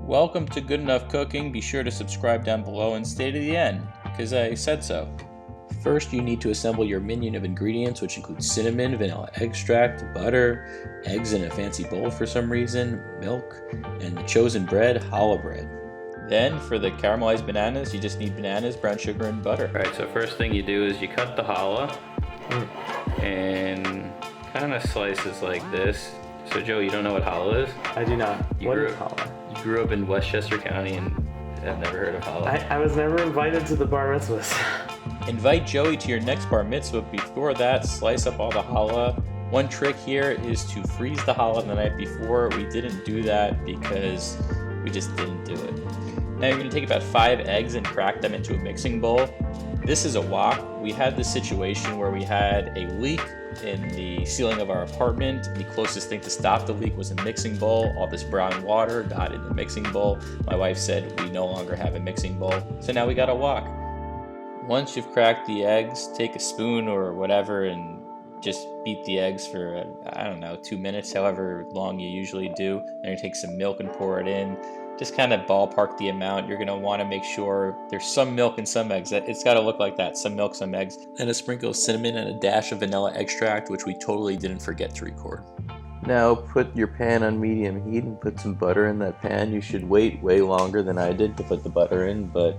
Welcome to Good Enough Cooking. Be sure to subscribe down below and stay to the end, because I said so. First, you need to assemble your minion of ingredients, which includes cinnamon, vanilla extract, butter, eggs in a fancy bowl for some reason, milk, and the chosen bread, challah bread. Then, for the caramelized bananas, you just need bananas, brown sugar, and butter. Alright, so first thing you do is you cut the challah and kind of slices like this. So Joe, you don't know what challah is? I do not. What is challah? You grew up in Westchester County and have never heard of challah. I was never invited to the bar mitzvahs. Invite Joey to your next bar mitzvah. Before that, slice up all the challah. One trick here is to freeze the challah the night before. We didn't do that because we just didn't do it. Now you're going to take about 5 eggs and crack them into a mixing bowl. This is a wok. We had this situation where we had a leak in the ceiling of our apartment. The closest thing to stop the leak was a mixing bowl. All this brown water got in the mixing bowl. My wife said we no longer have a mixing bowl, so now we got a wok. Once you've cracked the eggs, take a spoon or whatever and just beat the eggs for, I don't know, 2 minutes, however long you usually do. Then you take some milk and pour it in. Just kind of ballpark the amount. You're going to want to make sure there's some milk and some eggs. It's got to look like that, some milk, some eggs. And a sprinkle of cinnamon and a dash of vanilla extract, which we totally didn't forget to record. Now put your pan on medium heat and put some butter in that pan. You should wait way longer than I did to put the butter in, but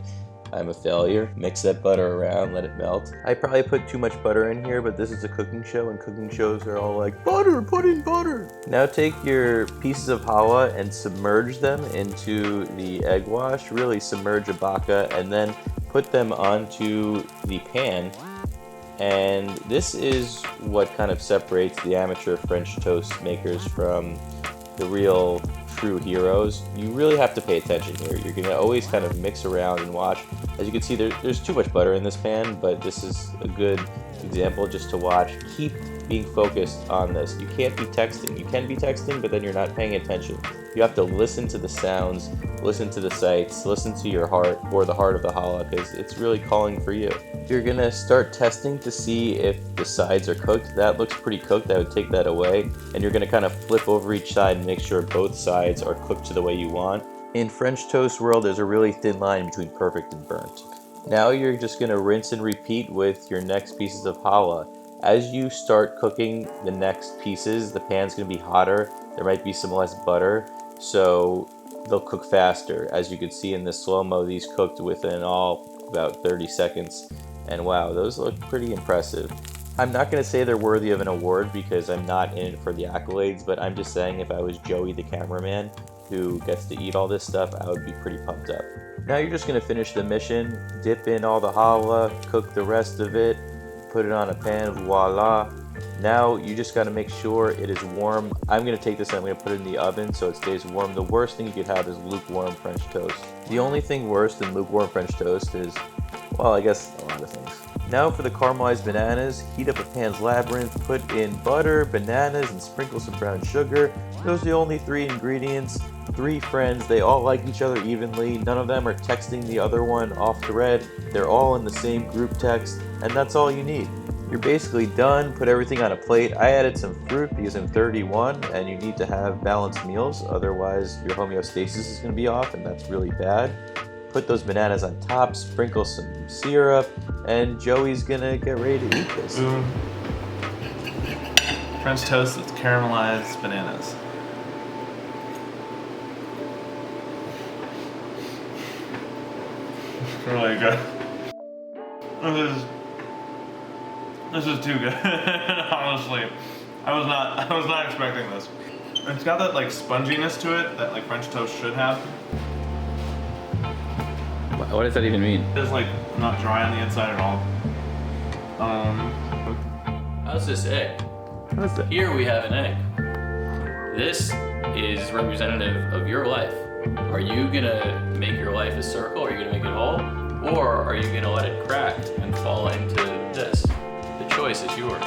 I'm a failure. Mix that butter around, let it melt. I probably put too much butter in here, but this is a cooking show, and cooking shows are all like, butter, put in butter. Now take your pieces of challah and submerge them into the egg wash. Really submerge a baka, and then put them onto the pan. And this is what kind of separates the amateur French toast makers from the real true heroes. You really have to pay attention here. You're going to always kind of mix around and watch. As you can see, there's too much butter in this pan, but this is a good example just to watch. Keep being focused on this. You can't be texting. You can be texting, but then you're not paying attention. You have to listen to the sounds, listen to the sights, listen to your heart or the heart of the challah, because it's really calling for you. You're going to start testing to see if the sides are cooked. That looks pretty cooked. I would take that away. And you're going to kind of flip over each side and make sure both sides are cooked to the way you want. In French toast world, there's a really thin line between perfect and burnt. Now you're just going to rinse and repeat with your next pieces of challah. As you start cooking the next pieces, the pan's going to be hotter. There might be some less butter, so they'll cook faster. As you can see in the slow-mo, these cooked within all about 30 seconds. And wow, those look pretty impressive. I'm not going to say they're worthy of an award because I'm not in it for the accolades, but I'm just saying if I was Joey the cameraman who gets to eat all this stuff, I would be pretty pumped up. Now you're just going to finish the mission, dip in all the challah, cook the rest of it, put it on a pan, voila. Now you just got to make sure it is warm. I'm going to take this and I'm going to put it in the oven so it stays warm. The worst thing you could have is lukewarm French toast. The only thing worse than lukewarm French toast is, well, I guess a lot of things. Now for the caramelized bananas, heat up a pan's labyrinth, put in butter, bananas, and sprinkle some brown sugar. Those are the only 3 ingredients. 3 friends, they all like each other evenly. None of them are texting the other one off the red. They're all in the same group text, and that's all you need. You're basically done. Put everything on a plate. I added some fruit because I'm 31 and you need to have balanced meals, otherwise your homeostasis is going to be off, and that's really bad. Put those bananas on top, sprinkle some syrup, and Joey's gonna get ready to eat this. Ooh. French toast with caramelized bananas. It's really good. This is too good. Honestly, I was not expecting this. It's got that like sponginess to it that like French toast should have. What does that even mean? It's like not dry on the inside at all. How's this egg? What's that? Here we have an egg. This is representative of your life. Are you gonna make your life a circle? Are you gonna make it whole? Or are you gonna let it crack and fall into this? The choice is yours.